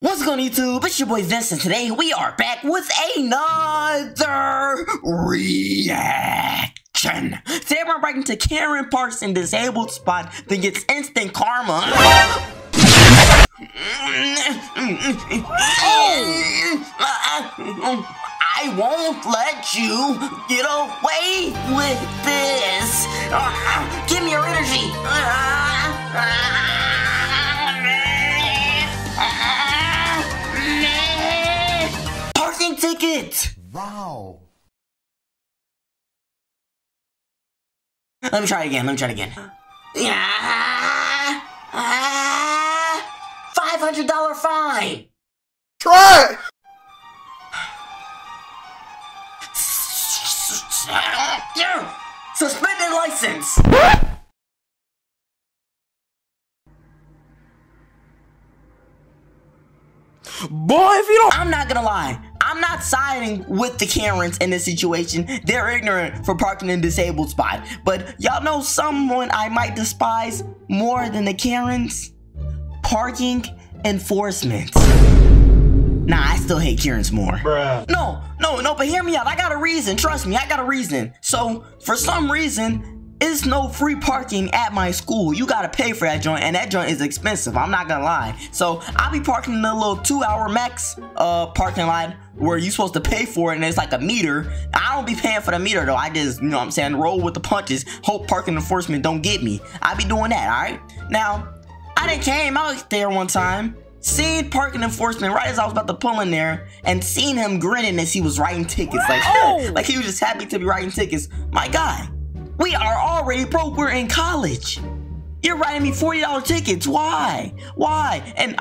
What's going on YouTube? It's your boy Vince, and today we are back with another reaction. Today we're breaking to Karen Parks in disabled spot that gets instant karma. I won't let you get away with this. Give me your energy. Parking ticket. Wow. Let me try it again. $500 fine. Try. Suspended license. Boy, if you don't. I'm not gonna lie. I'm not siding with the Karens in this situation. They're ignorant for parking in a disabled spot. But y'all know someone I might despise more than the Karens? Parking enforcement. Nah, I still hate Karens more. Bruh. No, but hear me out. I got a reason. Trust me, I got a reason. So, for some reason, it's no free parking at my school. You gotta pay for that joint, and that joint is expensive. I'm not gonna lie. So, I'll be parking in a little 2-hour max parking lot where you're supposed to pay for it, and it's like a meter. I don't be paying for the meter, though. I just, you know what I'm saying, roll with the punches. Hope parking enforcement don't get me. I be doing that, alright? Now, I done came out there one time, seen parking enforcement right as I was about to pull in there, and seen him grinning as he was writing tickets. Like he was just happy to be writing tickets. My guy, we are already broke. We're in college. You're writing me $40 tickets. Why? And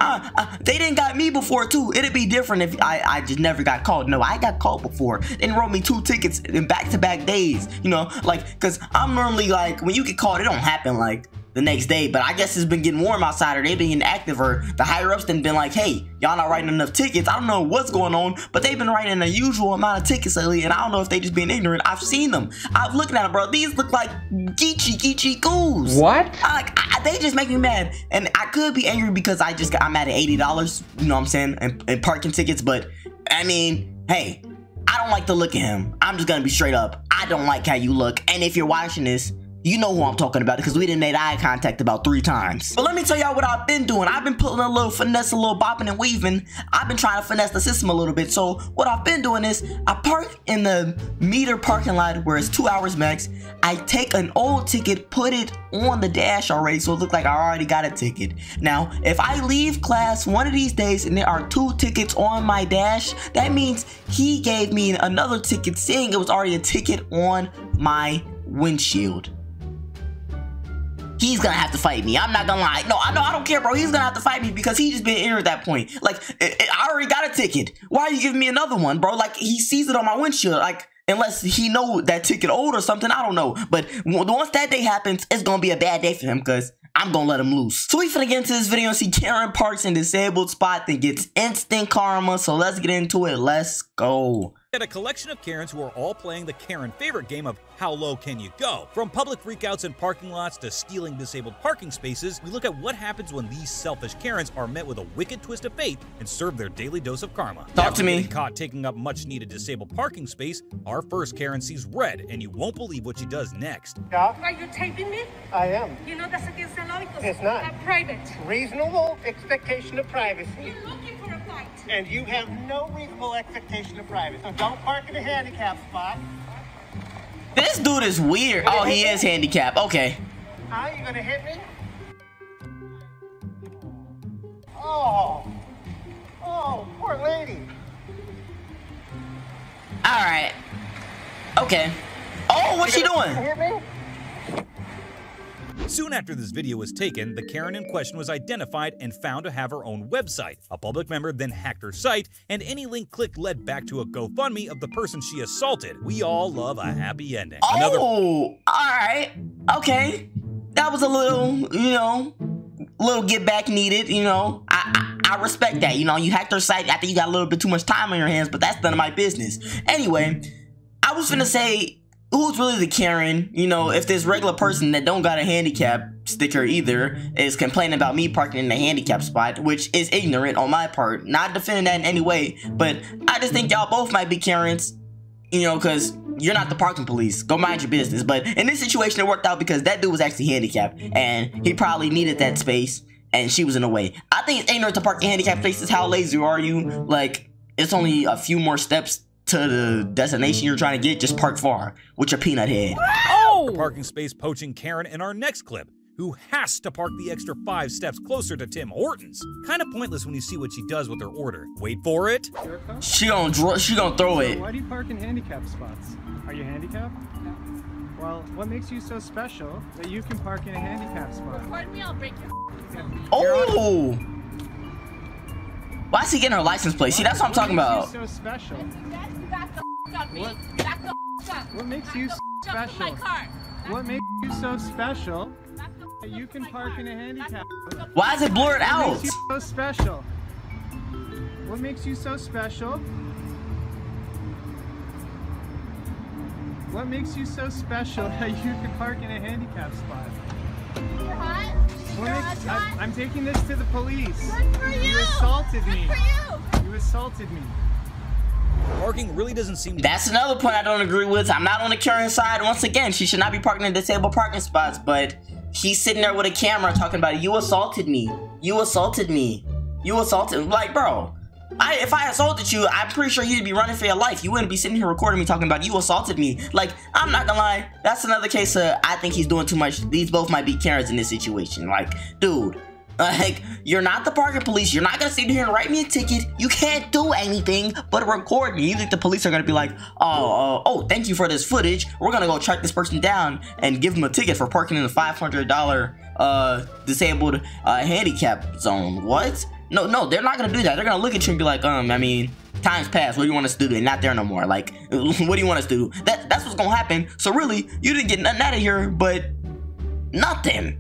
they didn't got me before too. It'd be different if I just never got called. No, I got called before. They wrote me 2 tickets in back-to-back days. You know, like, cause I'm normally like, when you get called, it don't happen like the next day, but I guess it's been getting warm outside, or they've been getting active, or the higher ups done been like, hey, y'all not writing enough tickets. I don't know what's going on, but they've been writing an unusual amount of tickets lately, and I don't know if they just being ignorant. I've seen them. I'm looking at them, bro. These look like geechee goos. What? They just make me mad, and I could be angry because I'm at $80, you know what I'm saying, and parking tickets, but I mean, hey, I don't like the look of him. I'm just gonna be straight up. I don't like how you look, and if you're watching this, you know who I'm talking about because we done made eye contact about 3 times. But let me tell y'all what I've been doing. I've been pulling a little finesse, a little bopping and weaving. I've been trying to finesse the system a little bit. So what I've been doing is I park in the meter parking lot where it's 2 hours max. I take an old ticket, put it on the dash already, so it looks like I already got a ticket. Now, if I leave class one of these days and there are 2 tickets on my dash, that means he gave me another ticket saying it was already a ticket on my windshield. He's gonna have to fight me. I'm not gonna lie. No, I don't care, bro. He's gonna have to fight me because he just been ignorant at that point. Like, I already got a ticket. Why are you giving me another one, bro? Like, he sees it on my windshield. Like, unless he know that ticket old or something, I don't know. But once that day happens, it's gonna be a bad day for him because I'm gonna let him loose. So we finna get into this video and see Karen Parks in disabled spot that gets instant karma. So let's get into it. Let's go. At a collection of Karens who are all playing the Karen favorite game of How Low Can You Go? From public freakouts in parking lots to stealing disabled parking spaces, we look at what happens when these selfish Karens are met with a wicked twist of fate and serve their daily dose of karma. Talk to me. Getting caught taking up much needed disabled parking space, our first Karen sees red, and you won't believe what she does next. Yeah, Are you taping me? I am. You know that's against the law because It's not. I'm private. Reasonable expectation of privacy. You're looking for a fight. And you have no reasonable expectation of privacy. So don't park in a handicap spot. This dude is weird. Oh, he is handicapped. Okay. How you gonna hit me? Oh, poor lady. All right. Okay. Oh, what's she doing? Hit me? Soon after this video was taken, the Karen in question was identified and found to have her own website. A public member then hacked her site, and any link clicked led back to a GoFundMe of the person she assaulted. We all love a happy ending. Oh, alright. Okay. That was a little, you know, little get back needed, you know. I respect that. You know, you hacked her site after you got a little bit too much time on your hands, but that's none of my business. Anyway, I was finna say, who's really the Karen? You know, if this regular person that don't got a handicap sticker either is complaining about me parking in the handicap spot, which is ignorant on my part. Not defending that in any way, but I just think y'all both might be Karens, you know, because you're not the parking police. Go mind your business. But in this situation, it worked out because that dude was actually handicapped, and he probably needed that space, and she was in the way. I think it's ignorant to park in handicapped places. How lazy are you? Like, it's only a few more steps to the destination you're trying to get. Just park far with your peanut head. Oh! Parking space poaching Karen in our next clip, who has to park the extra 5 steps closer to Tim Hortons. Kind of pointless when you see what she does with her order. Wait for it. She gonna throw it. Why do you park in handicapped spots? Are you handicapped? No. Well, what makes you so special that you can park in a handicapped spot? Pardon me, I'll break your Oh! Why is he getting her license plate? See, that's what I'm talking about. What makes you so special? What makes you special? What makes you so special that you can park in a handicap? Why is it blurred out? What makes you so special? What makes you so special? What makes you so special that you can park in a handicap spot? You're hot. I'm taking this to the police. Good for you. You assaulted me. Good for you. You assaulted me. Parking really doesn't seem to... That's another point I don't agree with. I'm not on the Karen side. Once again, she should not be parking in disabled parking spots, but he's sitting there with a camera talking about, you assaulted me. You assaulted me. You assaulted me. Like, bro, if I assaulted you, I'm pretty sure you'd be running for your life. You wouldn't be sitting here recording me talking about you assaulted me. Like, I'm not gonna lie. That's another case of I think he's doing too much. These both might be Karens in this situation. Like, dude, like, you're not the parking police. You're not gonna sit here and write me a ticket. You can't do anything but record me. You think the police are gonna be like, oh, thank you for this footage. We're gonna go track this person down and give him a ticket for parking in the $500 disabled handicap zone. What? No, they're not gonna do that. They're gonna look at you and be like, I mean, time's passed. What do you want us to do? They're not there no more. Like, what do you want us to do? That's what's gonna happen. So really, you didn't get nothing out of here, but nothing.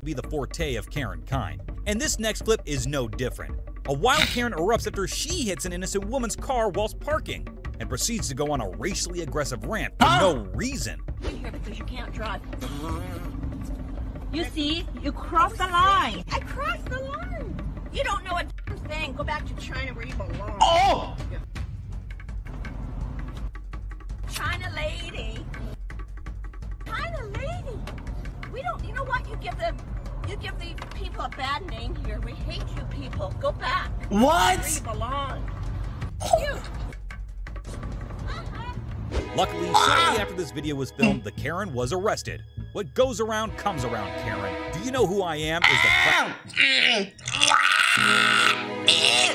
Be the forte of Karen kind. And this next clip is no different. A wild Karen erupts after she hits an innocent woman's car whilst parking and proceeds to go on a racially aggressive rant for no reason. You're here because you can't drive. You see, you crossed the line. I crossed the line. You don't know a damn thing. Go back to China where you belong. Oh! China lady. China lady. We don't, you know what? You give the people a bad name here. We hate you people. Go back. What? Where you belong. You. Luckily, shortly after this video was filmed, the Karen was arrested. What goes around comes around, Karen. Do you know who I am?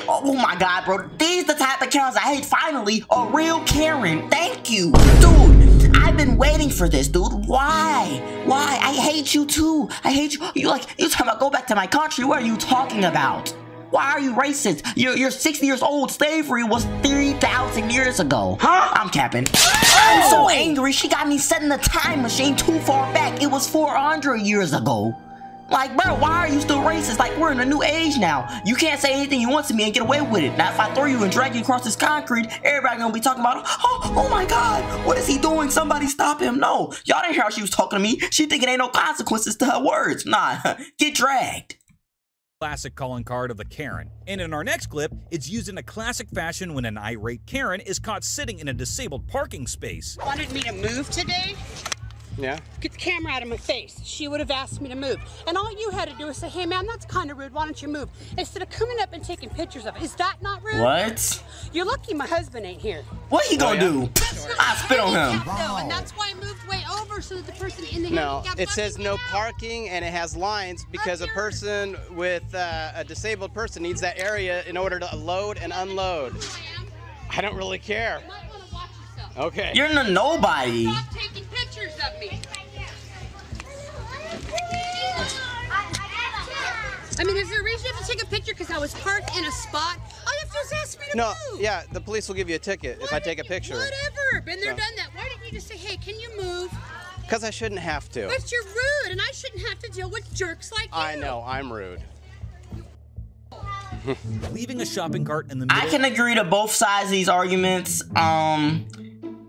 Oh my god, bro. These the type of Karens I hate. Finally, a real Karen. Thank you. Dude, I've been waiting for this, dude. Why? I hate you too. I hate you. You talking about go back to my country. What are you talking about? Why are you racist? You're 60 years old. Slavery was 3,000 years ago. Huh? I'm capping. I'm so angry. She got me setting the time machine too far back. It was 400 years ago. Like, bro, why are you still racist? Like, we're in a new age now. You can't say anything you want to me and get away with it. Now, if I throw you and drag you across this concrete, everybody gonna be talking about, oh my god, what is he doing? Somebody stop him. No, y'all didn't hear how she was talking to me. She thinking ain't no consequences to her words. Nah, get dragged. Classic calling card of the Karen. And in our next clip, it's used in a classic fashion when an irate Karen is caught sitting in a disabled parking space. Wanted me to move today? Yeah? Get the camera out of my face. She would have asked me to move. And all you had to do was say, hey man, that's kind of rude. Why don't you move? Instead of coming up and taking pictures of it. Is that not rude? What? You're lucky my husband ain't here. What he gonna do? I spit on him. No, and that's why I moved way over so that the person in the No, handicap it says no out. parking and it has lines because a person with a disabled person needs that area in order to load and unload. I don't really care. You might want to watch yourself. Okay. You're a nobody. Stop taking pictures of me. I mean, is there a reason you have to take a picture because I was parked in a spot? All you have to do is ask me to move. Yeah, the police will give you a ticket if I take a picture. Whatever. Been there, done that. Why didn't you just say, hey, can you move? Because I shouldn't have to. But you're rude, and I shouldn't have to deal with jerks like you. I know, I'm rude. Leaving a shopping cart in the middle. I can agree to both sides of these arguments.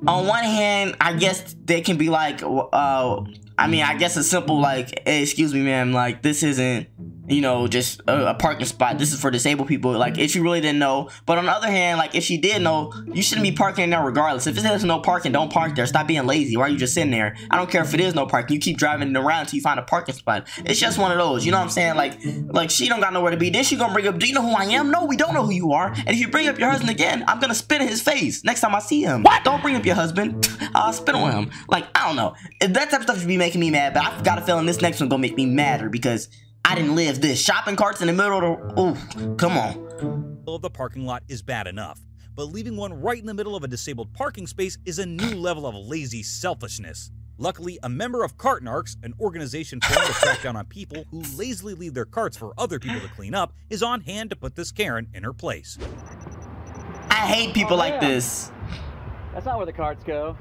on one hand, I guess they can be like, I mean, I guess a simple like, hey, excuse me, ma'am, like this isn't, you know, just a parking spot. This is for disabled people. Like, if she really didn't know. But on the other hand, like, if she did know, you shouldn't be parking there regardless. If it says no parking, don't park there. Stop being lazy. Why are you just sitting there? I don't care if it is no parking. You keep driving around until you find a parking spot. It's just one of those. You know what I'm saying? Like she don't got nowhere to be. Then she gonna bring up, do you know who I am? No, we don't know who you are. And if you bring up your husband again, I'm gonna spit in his face next time I see him. What? Don't bring up your husband. I'll spit on him. Like, I don't know. That type of stuff should be making me mad. But I've got a feeling this next one gonna make me madder because I didn't live this. Shopping carts in the middle of the... Ooh, come on. Of the parking lot is bad enough, but leaving one right in the middle of a disabled parking space is a new level of lazy selfishness. Luckily, a member of Cart Narcs, an organization formed to crack down on people who lazily leave their carts for other people to clean up, is on hand to put this Karen in her place. I hate people like this. That's not where the carts go.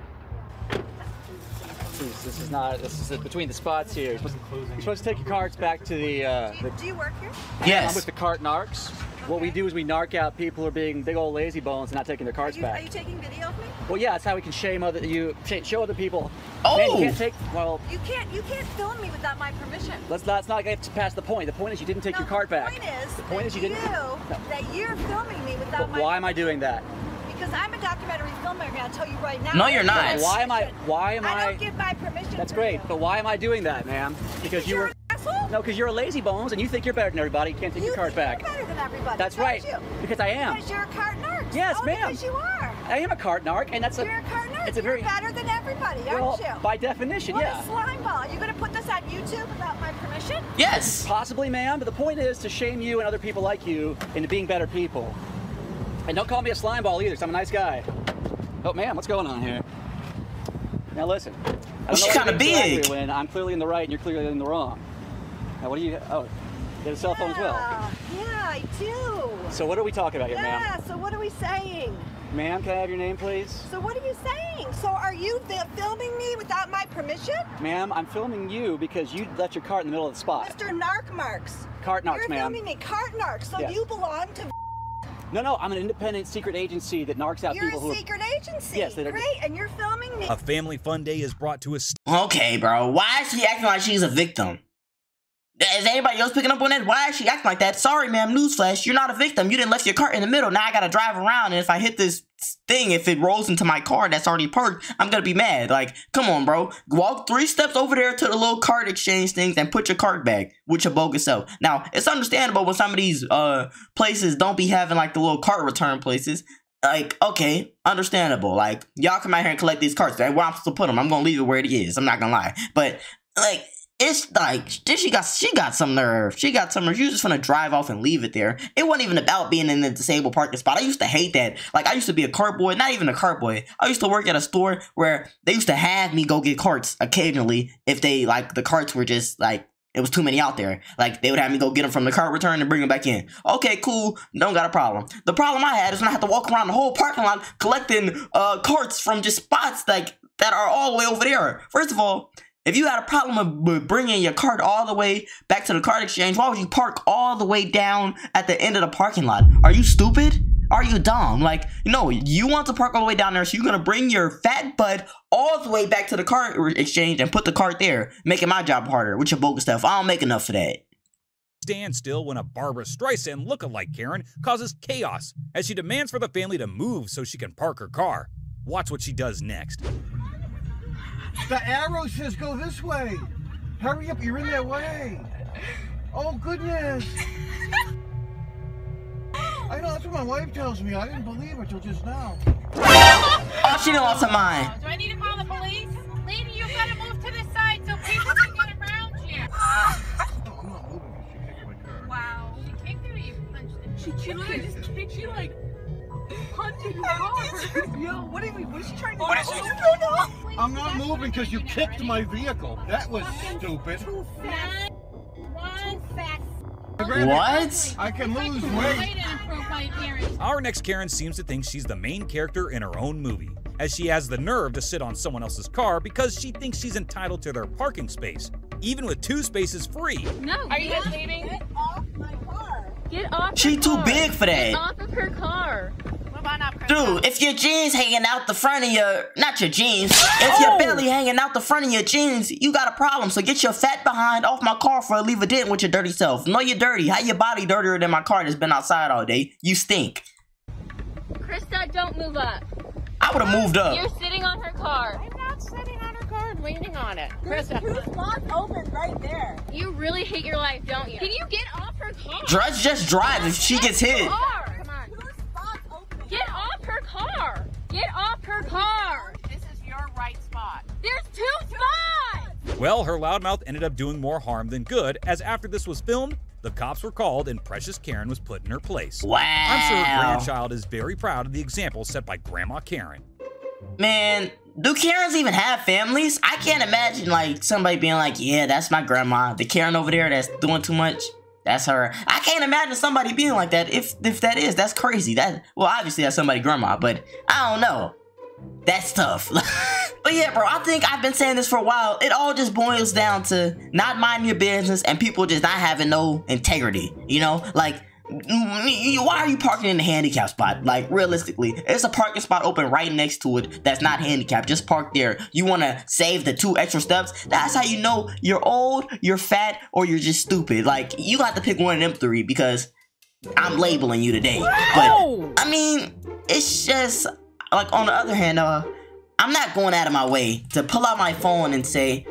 This is between the spots here. You're supposed to take your carts back to the... Do you work here? Yes. I'm with the Cart Narcs. What we do is we narc out people who are being big old lazy bones and not taking their carts back. Are you taking video of me? Well, yeah, that's how we can show other people. Oh! Man, you can't take... Well... You can't film me without my permission. Let's not get past the point. The point is you didn't take your cart back. The point is you didn't... That you're filming me without my... Why am I doing that? Because I'm a documentary filmmaker, I'll tell you right now. No, you're not. Why am I... I don't give my permission. That's great, but why am I doing that, ma'am? Because you're an asshole? No, because you're a lazy bones and you think you're better than everybody. You can't take your cart back. You're better than everybody. That's right. Because I am. Because you're a cart narc. Yes, ma'am. Because you are. I am a cart narc, and that's You're a cart narc. It's a very... You're better than everybody, well, aren't you? By definition, What yeah. a slime ball. Are you going to put this on YouTube without my permission? Yes. Possibly, ma'am, but the point is to shame you and other people like you into being better people. And don't call me a slime ball either, because I'm a nice guy. Oh, ma'am, what's going on here? Now listen. She's kind of big. When I'm clearly in the right and you're clearly in the wrong. Now, what do you... Oh, you have a cell phone as well? Yeah, I do. So what are we talking about here, ma'am? Yeah, so what are we saying? Ma'am, can I have your name, please? So what are you saying? So are you filming me without my permission? Ma'am, I'm filming you because you left your cart in the middle of the spot. Mr. Narc Marks. Cart Narcs, ma'am. You're filming me, Cart Narcs, so yes. You belong to... No, I'm an independent secret agency that narcs out people who... You're a secret agency? Yes, that are... Great, and you're filming me. A family fun day is brought to a... Okay, bro. Why is she acting like she's a victim? Is anybody else picking up on that? Why is she acting like that? Sorry, ma'am. Newsflash. You're not a victim. You didn't left your cart in the middle. Now I gotta drive around, and if I hit this thing, if it rolls into my car that's already parked, I'm gonna be mad. Like, come on, bro. Walk 3 steps over there to the little cart exchange things and put your cart back with your bogus self. Now, it's understandable when some of these places don't be having like the little cart return places. Like, okay, understandable. Like, y'all come out here and collect these carts. Where I'm supposed to put them? I'm gonna leave it where it is. I'm not gonna lie. But like, it's like she got some nerve. She got some nerve. She was just gonna drive off and leave it there. It wasn't even about being in the disabled parking spot. I used to hate that. Like, I used to be a cart boy, not even a cart boy. I used to work at a store where they used to have me go get carts occasionally if they like the carts were just like it was too many out there. Like, they would have me go get them from the cart return and bring them back in. Okay, cool. Don't got a problem. The problem I had is when I had to walk around the whole parking lot collecting carts from just spots like that are all the way over there. First of all, if you had a problem with bringing your cart all the way back to the cart exchange, why would you park all the way down at the end of the parking lot? Are you stupid? Are you dumb? Like, no, you want to park all the way down there, so you're going to bring your fat butt all the way back to the cart exchange and put the cart there, making my job harder with your bogus stuff. I don't make enough for that. Stand still when a Barbara Streisand lookalike Karen causes chaos as she demands for the family to move so she can park her car. Watch what she does next. The arrow says go this way. Hurry up, you're in their way. Oh, goodness. I know, that's what my wife tells me. I didn't believe it till just now. Oh, she done lost her mind. Do I need to call the police? Lady, you gotta move to the side so people can get around you. No, I'm not moving because she kicked my car. Wow. She kicked her or you punched her? She literally just kicked you like punching your car. Yo, what do you mean? What is she trying to do? What is she doing? I'm not moving because you kicked my vehicle. That was stupid. Too fast. Too fast. What? I can lose weight. Our next Karen seems to think she's the main character in her own movie, as she has the nerve to sit on someone else's car because she thinks she's entitled to their parking space, even with 2 spaces free. No. Are you guys leaving? Get off my car. Get off. She too big for that. Get off of her car. on up, Krista. Dude, if your jeans hanging out the front of your, not your jeans, if your belly hanging out the front of your jeans, you got a problem. So get your fat behind off my car for leave a dent with your dirty self. No, you're dirty. How your body dirtier than my car that's been outside all day? You stink. Krista, don't move up. I would have moved up. You're sitting on her car. I'm not sitting on her car and leaning on it. Krista. There's 2 spots open right there. You really hate your life, don't you? Can you get off her car? Drudge just drive if she gets hit. Come on. 2 spots open. Get off her car. Get off her car. This is your right spot. There's 2 spots. Well, her loudmouth ended up doing more harm than good, as after this was filmed, the cops were called and precious Karen was put in her place. Wow. I'm sure her grandchild is very proud of the example set by Grandma Karen. Man, do Karens even have families? I can't imagine like somebody being like, yeah, that's my grandma. The Karen over there that's doing too much, that's her. I can't imagine somebody being like that. If that is, that's crazy. Well, obviously that's somebody's grandma, but I don't know. That's tough. But yeah, bro, I think I've been saying this for a while. It all just boils down to not minding your business and people just not having no integrity, you know? Like, why are you parking in the handicap spot? Like, realistically, there's a parking spot open right next to it that's not handicapped. Just park there. You want to save the 2 extra steps? That's how you know you're old, you're fat, or you're just stupid. Like, you got to pick one of them 3 because I'm labeling you today. But, I mean, it's just... Like, on the other hand, I'm not going out of my way to pull out my phone and say,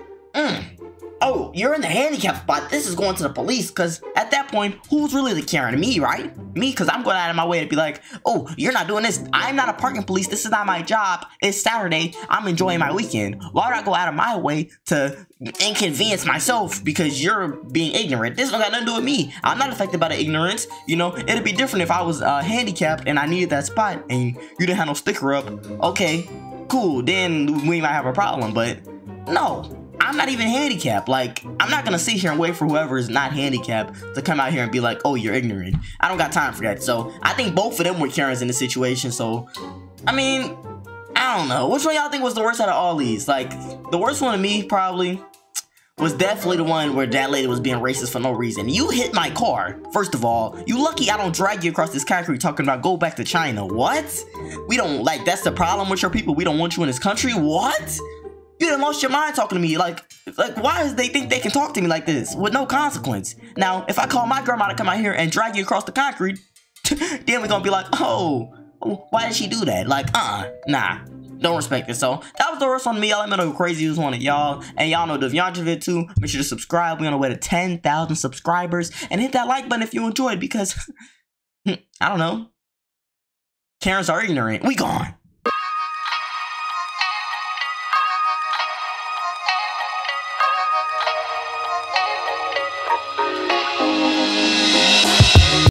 oh, you're in the handicap spot. This is going to the police. Because at that point, who's really the Karen? Me, right? Me, because I'm going out of my way to be like, oh, you're not doing this. I'm not a parking police. This is not my job. It's Saturday. I'm enjoying my weekend. Why would I go out of my way to inconvenience myself because you're being ignorant? This don't got nothing to do with me. I'm not affected by the ignorance. You know, it'd be different if I was handicapped and I needed that spot and you didn't have no sticker up. Okay, cool. Then we might have a problem. But no. I'm not even handicapped. Like, I'm not gonna sit here and wait for whoever is not handicapped to come out here and be like, oh, you're ignorant. I don't got time for that. So, I think both of them were Karens in the situation. So, I mean, I don't know. Which one y'all think was the worst out of all these? Like, the worst one to me, probably, was definitely the one where that lady was being racist for no reason. You hit my car, first of all. You lucky I don't drag you across this concrete talking about go back to China. What? We don't, like, that's the problem with your people. We don't want you in this country. What? You done lost your mind talking to me. Like why does they think they can talk to me like this with no consequence? Now, if I call my grandma to come out here and drag you across the concrete, then we're gonna be like, oh, why did she do that? Like, nah, don't respect it. So that was the worst one to me. Y'all let me know who crazy was one of y'all. And y'all know if y'all enjoyed it too, make sure to subscribe. We're on the way to 10,000 subscribers. And hit that like button if you enjoyed, because I don't know. Karens are ignorant. We gone.